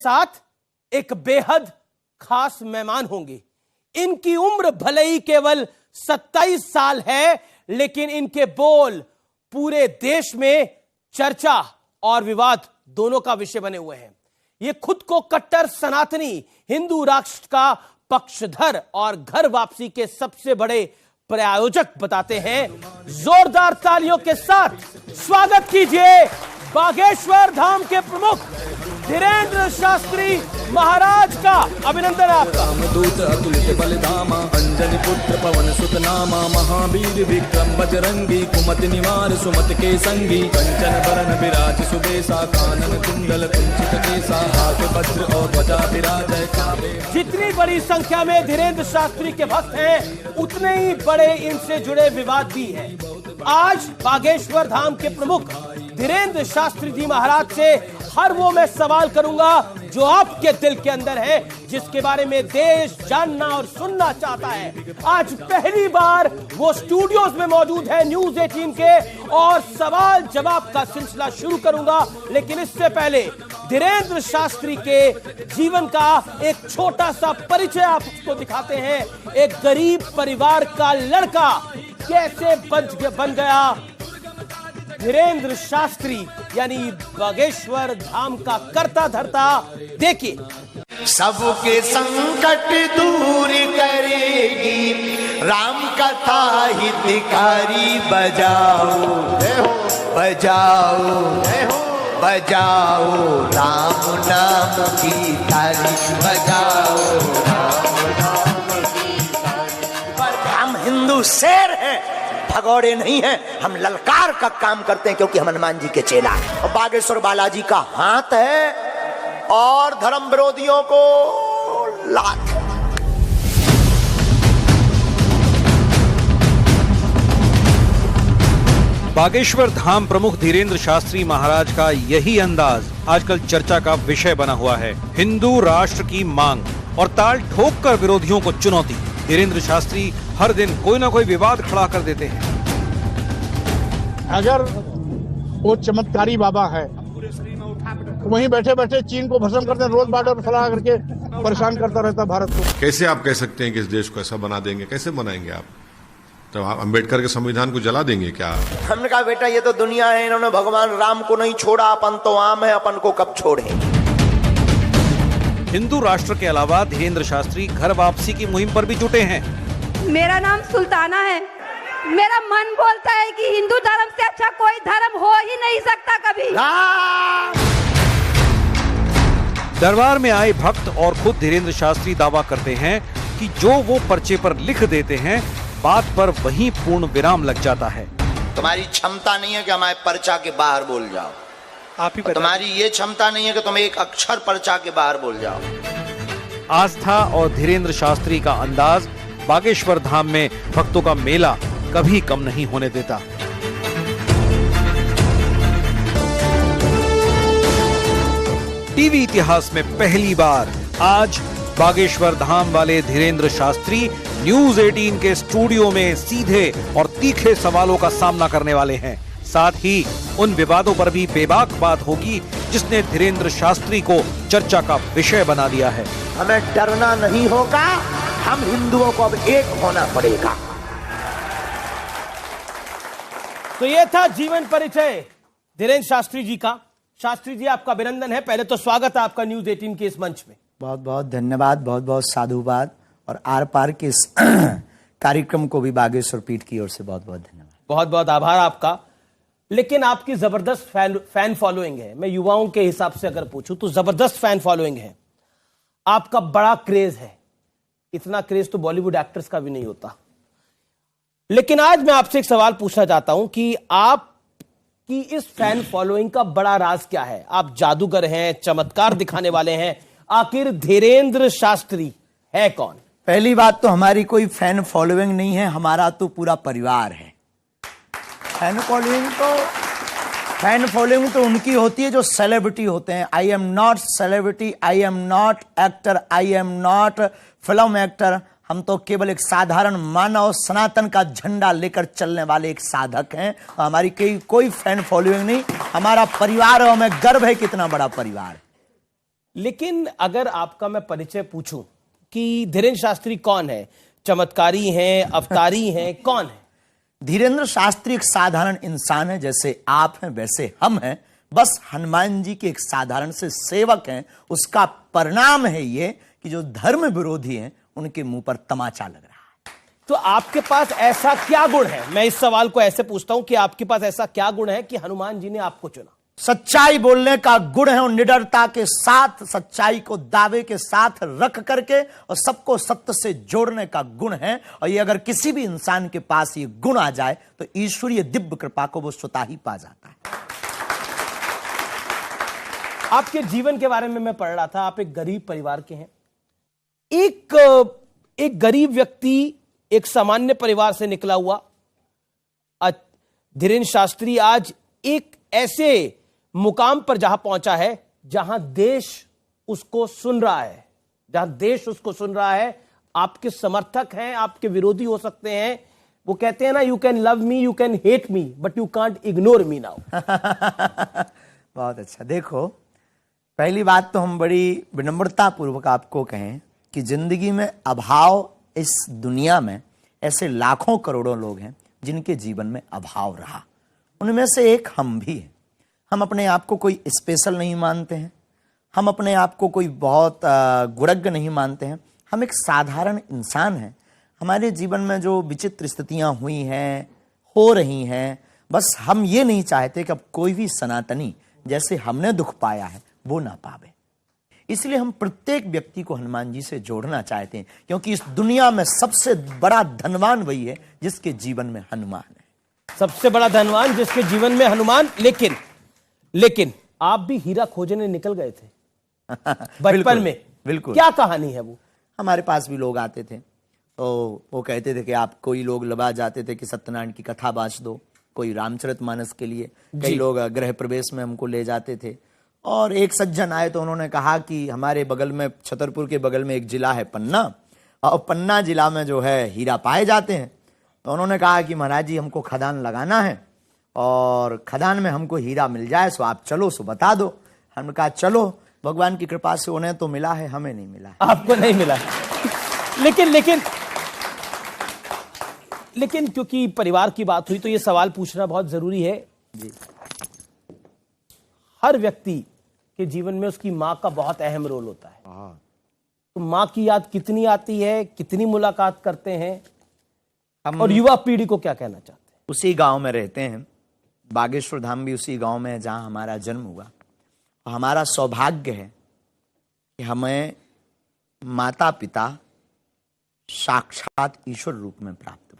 साथ एक बेहद खास मेहमान होंगे। इनकी उम्र भले ही केवल 27 साल है, लेकिन इनके बोल पूरे देश में चर्चा और विवाद दोनों का विषय बने हुए हैं। ये खुद को कट्टर सनातनी हिंदू राष्ट्र का पक्षधर और घर वापसी के सबसे बड़े प्रायोजक बताते हैं। जोरदार तालियों के साथ स्वागत कीजिए बागेश्वर धाम के प्रमुख धीरेंद्र शास्त्री महाराज का। अभिनंदन आपका। दूत अतुलित बलिधामा अंजनी पुत्र पवन सुत नामा महावीर विक्रम बजरंगी कुमति निवार सुमत के संगी कंचन वरण विराज सुबेसा कानन कुंडल कुंचित केसा हाथ वज्र और ध्वजा विराजय कावे। जितनी बड़ी संख्या में धीरेंद्र शास्त्री के भक्त हैं, उतने ही बड़े इनसे जुड़े विवाद भी हैं। आज बागेश्वर धाम के प्रमुख धीरेंद्र शास्त्री जी महाराज से हर वो मैं सवाल करूंगा जो आपके दिल के अंदर है, जिसके बारे में देश जानना और सुनना चाहता है। आज पहली बार वो स्टूडियोज में मौजूद है न्यूज 18 के, और सवाल जवाब का सिलसिला शुरू करूंगा। लेकिन इससे पहले धीरेंद्र शास्त्री के जीवन का एक छोटा सा परिचय आपको दिखाते हैं। एक गरीब परिवार का लड़का कैसे बन गया धीरेंद्र शास्त्री, यानी बागेश्वर धाम का करता धरता। देखिए। सबके संकट दूर करेगी राम कथा हितकारी बजाओ बजाओ बजाओ राम नाम की थाली बजाओ। हम हिंदू शेर हैं, भगौड़े नहीं हैं। हम ललकार का काम करते हैं क्योंकि हम हनुमान जी के चेला हैं। और बागेश्वर बालाजी का हाथ है और धर्म विरोधियों को लात। बागेश्वर धाम प्रमुख धीरेंद्र शास्त्री महाराज का यही अंदाज आजकल चर्चा का विषय बना हुआ है। हिंदू राष्ट्र की मांग और ताल ठोक कर विरोधियों को चुनौती। धीरेंद्र शास्त्री हर दिन कोई ना कोई विवाद खड़ा कर देते हैं। अगर वो चमत्कारी बाबा है, वहीं बैठे बैठे चीन को भस्म करते हैं, रोज बॉर्डर फैला करके परेशान करता रहता भारत को। कैसे आप कह सकते हैं कि इस देश को ऐसा बना देंगे? कैसे बनाएंगे आप? तो आप अम्बेडकर के संविधान को जला देंगे क्या? हमने कहा बेटा ये तो दुनिया है, इन्होंने भगवान राम को नहीं छोड़ा, अपन तो आम है, अपन को कब छोड़े। हिंदू राष्ट्र के अलावा धीरेंद्र शास्त्री घर वापसी की मुहिम पर भी जुटे हैं। मेरा नाम सुल्ताना है। मेरा मन बोलता है कि हिंदू धर्म से अच्छा कोई धर्म हो ही नहीं सकता कभी। दरबार में आए भक्त और खुद धीरेंद्र शास्त्री दावा करते हैं कि जो वो पर्चे पर लिख देते हैं, बात पर वहीं पूर्ण विराम लग जाता है। तुम्हारी क्षमता नहीं है कि हमारे पर्चा के बाहर बोल जाओ। आप ही तुम्हारी ये क्षमता नहीं है कि तुम एक अक्षर पर्चा के बाहर बोल जाओ। आस्था और धीरेंद्र शास्त्री का अंदाज बागेश्वर धाम में भक्तों का मेला कभी कम नहीं होने देता। टीवी इतिहास में पहली बार आज बागेश्वर धाम वाले धीरेंद्र शास्त्री न्यूज 18 के स्टूडियो में सीधे और तीखे सवालों का सामना करने वाले हैं। साथ ही उन विवादों पर भी बेबाक बात होगी जिसने धीरेंद्र शास्त्री को चर्चा का विषय बना दिया है। हमें डरना नहीं होगा, हम हिंदुओं को अब एक होना पड़ेगा। तो ये था जीवन परिचय धीरेंद्र शास्त्री जी का। शास्त्री जी, आपका अभिनंदन है। पहले तो स्वागत है आपका न्यूज 18 के इस मंच में। बहुत बहुत धन्यवाद, बहुत बहुत साधुवाद, और आर पार के इस कार्यक्रम को भी बागेश्वर पीठ की ओर से बहुत बहुत धन्यवाद। बहुत बहुत आभार आपका। लेकिन आपकी जबरदस्त फैन फॉलोइंग है। मैं युवाओं के हिसाब से अगर पूछूं तो जबरदस्त फैन फॉलोइंग है। आपका बड़ा क्रेज है। इतना क्रेज तो बॉलीवुड एक्टर्स का भी नहीं होता। लेकिन आज मैं आपसे एक सवाल पूछना चाहता हूं कि आपकी इस फैन फॉलोइंग का बड़ा राज क्या है? आप जादूगर हैं, चमत्कार दिखाने वाले हैं, आखिर धीरेंद्र शास्त्री है कौन? पहली बात तो हमारी कोई फैन फॉलोइंग नहीं है, हमारा तो पूरा परिवार है। फैन फॉलोइंग तो उनकी होती है जो सेलिब्रिटी होते हैं। I am not celebrity, I am not actor, I am not film actor. हम तो केवल एक साधारण मानव सनातन का झंडा लेकर चलने वाले एक साधक हैं। हमारी कोई फैन फॉलोइंग नहीं, हमारा परिवार, और हमें गर्व है कितना बड़ा परिवार। लेकिन अगर आपका मैं परिचय पूछूं कि धीरेन्द्र शास्त्री कौन है, चमत्कारी हैं, अवतारी हैं, कौन है? धीरेन्द्र शास्त्री एक साधारण इंसान है, जैसे आप हैं वैसे हम हैं, बस हनुमान जी के एक साधारण से सेवक हैं। उसका परिणाम है ये कि जो धर्म विरोधी हैं उनके मुंह पर तमाचा लग रहा है। तो आपके पास ऐसा क्या गुण है? मैं इस सवाल को ऐसे पूछता हूं कि आपके पास ऐसा क्या गुण है कि हनुमान जी ने आपको चुना? सच्चाई बोलने का गुण है और निडरता के साथ सच्चाई को दावे के साथ रख करके और सबको सत्य से जोड़ने का गुण है। और ये अगर किसी भी इंसान के पास ये गुण आ जाए तो ईश्वरीय दिव्य कृपा को वो स्वतः ही पा जाता है। आपके जीवन के बारे में मैं पढ़ रहा था, आप एक गरीब परिवार के हैं। एक गरीब व्यक्ति, एक सामान्य परिवार से निकला हुआ धीरेन्द्र शास्त्री आज एक ऐसे मुकाम पर जहां पहुंचा है जहां देश उसको सुन रहा है, जहां देश उसको सुन रहा है। आपके समर्थक हैं, आपके विरोधी हो सकते हैं। वो कहते हैं ना, you can love me, you can hate me, but you can't ignore me now. बहुत अच्छा। देखो, पहली बात तो हम बड़ी विनम्रता पूर्वक आपको कहें कि जिंदगी में अभाव, इस दुनिया में ऐसे लाखों करोड़ों लोग हैं जिनके जीवन में अभाव रहा। उनमें से एक हम भी हैं। हम अपने आप को कोई स्पेशल नहीं मानते हैं, हम अपने आप को कोई बहुत गुणज्ञ नहीं मानते हैं। हम एक साधारण इंसान हैं। हमारे जीवन में जो विचित्र स्थितियां हुई हैं, हो रही हैं, बस हम ये नहीं चाहते कि अब कोई भी सनातनी जैसे हमने दुख पाया है वो ना पावे। इसलिए हम प्रत्येक व्यक्ति को हनुमान जी से जोड़ना चाहते हैं, क्योंकि इस दुनिया में सबसे बड़ा धनवान वही है जिसके जीवन में हनुमान है। सबसे बड़ा धनवान जिसके जीवन में हनुमान। लेकिन आप भी हीरा खोजने निकल गए थे बचपन में। बिल्कुल। क्या कहानी है वो? हमारे पास भी लोग आते थे तो वो कहते थे कि आप, कोई लोग लबा जाते थे कि सत्यनारायण की कथा बांच दो, कोई रामचरितमानस के लिए, कई लोग गृह प्रवेश में हमको ले जाते थे। और एक सज्जन आए तो उन्होंने कहा कि हमारे बगल में, छतरपुर के बगल में एक जिला है पन्ना, और पन्ना जिला में जो है हीरा पाए जाते हैं। तो उन्होंने कहा कि महाराज जी हमको खदान लगाना है और खदान में हमको हीरा मिल जाए, सो आप चलो, सो बता दो। हमने कहा चलो, भगवान की कृपा से उन्हें तो मिला है, हमें नहीं मिला है। आपको नहीं मिला। लेकिन क्योंकि परिवार की बात हुई तो ये सवाल पूछना बहुत जरूरी है जी। हर व्यक्ति के जीवन में उसकी माँ का बहुत अहम रोल होता है। तो माँ की याद कितनी आती है, कितनी मुलाकात करते हैं, और युवा पीढ़ी को क्या कहना चाहते हैं? उसी गांव में रहते हैं, बागेश्वर धाम भी उसी गांव में है जहां हमारा जन्म हुआ। हमारा सौभाग्य है कि हमें माता पिता साक्षात ईश्वर रूप में प्राप्त हुए,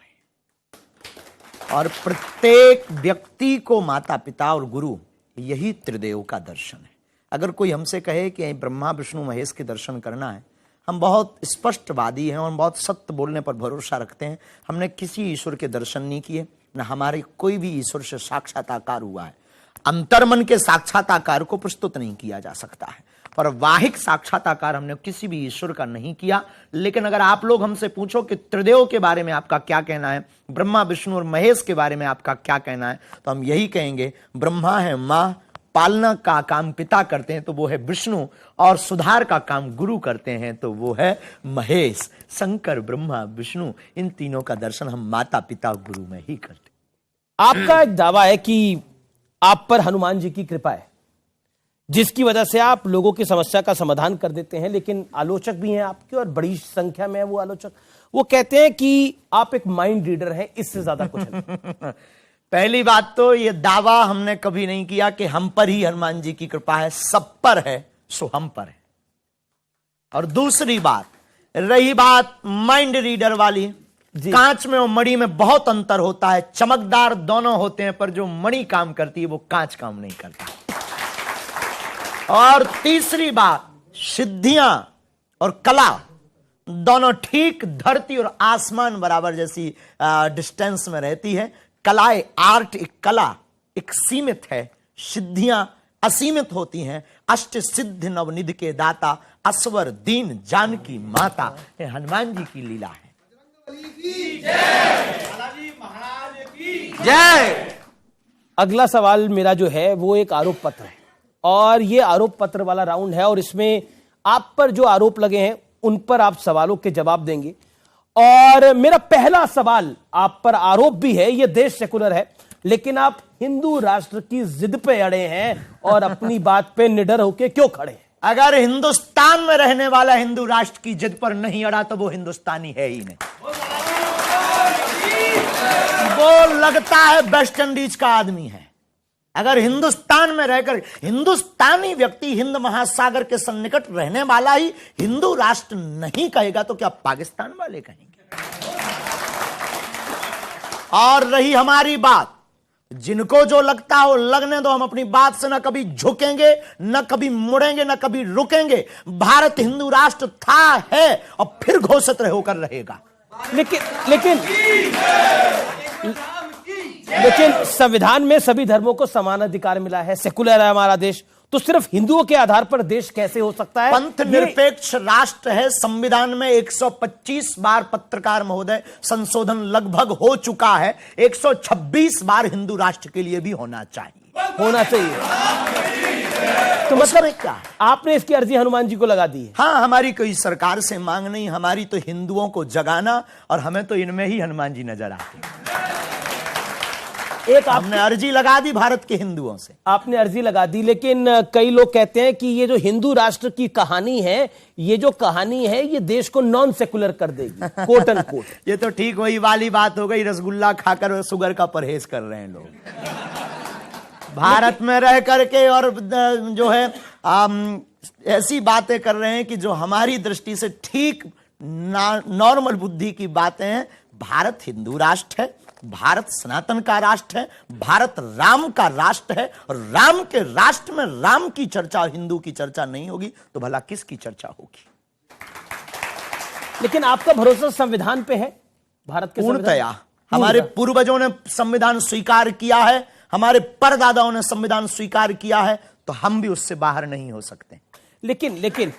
और प्रत्येक व्यक्ति को माता पिता और गुरु यही त्रिदेव का दर्शन है। अगर कोई हमसे कहे कि ब्रह्मा विष्णु महेश के दर्शन करना है, हम बहुत स्पष्टवादी हैं और बहुत सत्य बोलने पर भरोसा रखते हैं। हमने किसी ईश्वर के दर्शन नहीं किए, न हमारे कोई भी ईश्वर से साक्षात्कार हुआ है। अंतर्मन के साक्षात्कार को प्रस्तुत नहीं किया जा सकता है, पर वाहिक साक्षात्कार हमने किसी भी ईश्वर का नहीं किया। लेकिन अगर आप लोग हमसे पूछो कि त्रिदेव के बारे में आपका क्या कहना है, ब्रह्मा विष्णु और महेश के बारे में आपका क्या कहना है, तो हम यही कहेंगे, ब्रह्मा है माँ, पालना का काम पिता करते हैं तो वो है विष्णु, और सुधार का काम गुरु करते हैं तो वो है महेश। शंकर, ब्रह्मा, विष्णु, इन तीनों का दर्शन हम माता पिता गुरु में ही करते। आपका एक दावा है कि आप पर हनुमान जी की कृपा है, जिसकी वजह से आप लोगों की समस्या का समाधान कर देते हैं। लेकिन आलोचक भी हैं आपके, और बड़ी संख्या में है वो आलोचक। वो कहते हैं कि आप एक माइंड रीडर हैं, इससे ज्यादा कुछ नहीं। पहली बात तो ये दावा हमने कभी नहीं किया कि हम पर ही हनुमान जी की कृपा है, सब पर है सो हम पर है। और दूसरी बात, रही बात माइंड रीडर वाली, कांच में और मणि में बहुत अंतर होता है। चमकदार दोनों होते हैं, पर जो मणि काम करती है वो कांच काम नहीं करता। और तीसरी बात, सिद्धियां और कला दोनों ठीक धरती और आसमान बराबर जैसी डिस्टेंस में रहती है। कलाएं, आर्ट एक कला एक सीमित है, सिद्धियां असीमित होती हैं। अष्ट सिद्ध नवनिधि के दाता, असवर दीन जानकी माता, ये हनुमान जी की लीला है। जय। अगला सवाल मेरा जो है वो एक आरोप पत्र है। और ये आरोप पत्र वाला राउंड है और इसमें आप पर जो आरोप लगे हैं उन पर आप सवालों के जवाब देंगे। और मेरा पहला सवाल आप पर आरोप भी है, ये देश सेकुलर है लेकिन आप हिंदू राष्ट्र की जिद पे अड़े हैं और अपनी बात पे निडर होकर क्यों खड़े हैं? अगर हिंदुस्तान में रहने वाला हिंदू राष्ट्र की जिद पर नहीं अड़ा तो वो हिंदुस्तानी है ही नहीं। वो लगता है वेस्ट इंडीज का आदमी है। अगर हिंदुस्तान में रहकर हिंदुस्तानी व्यक्ति हिंद महासागर के सन्निकट रहने वाला ही हिंदू राष्ट्र नहीं कहेगा तो क्या पाकिस्तान वाले कहेंगे? और रही हमारी बात, जिनको जो लगता हो लगने दो, हम अपनी बात से न कभी झुकेंगे, न कभी मुड़ेंगे, न कभी रुकेंगे। भारत हिंदू राष्ट्र था, है और फिर घोषित होकर रहेगा। लेकिन संविधान में सभी धर्मों को समान अधिकार मिला है, सेकुलर है हमारा देश, तो सिर्फ हिंदुओं के आधार पर देश कैसे हो सकता है? पंथ निरपेक्ष राष्ट्र है। संविधान में 125 बार पत्रकार महोदय संशोधन लगभग हो चुका है। 126 बार हिंदू राष्ट्र के लिए भी होना चाहिए। तो मतलब क्या है? आपने इसकी अर्जी हनुमान जी को लगा दी है? हाँ, हमारी कोई सरकार से मांग नहीं, हमारी तो हिंदुओं को जगाना, और हमें तो इनमें ही हनुमान जी नजर आते हैं। आपने अर्जी लगा दी भारत के हिंदुओं से। आपने अर्जी लगा दी, लेकिन कई लोग कहते हैं कि ये जो हिंदू राष्ट्र की कहानी है, ये जो कहानी है ये देश को नॉन सेकुलर कर देगी, कोट एंड कोट। ये तो ठीक वही वाली बात हो गई, रसगुल्ला खाकर शुगर का परहेज कर रहे हैं लोग भारत में रह करके, और जो है ऐसी बातें कर रहे हैं कि जो हमारी दृष्टि से ठीक नॉर्मल बुद्धि की बातें हैं। भारत हिंदू राष्ट्र है, भारत सनातन का राष्ट्र है, भारत राम का राष्ट्र है, और राम के राष्ट्र में राम की चर्चा, हिंदू की चर्चा नहीं होगी तो भला किसकी चर्चा होगी? लेकिन आपका भरोसा संविधान पे है, भारत के पूर्णतया। हमारे पूर्वजों ने संविधान स्वीकार किया है, हमारे परदादाओं ने संविधान स्वीकार किया है, तो हम भी उससे बाहर नहीं हो सकते। लेकिन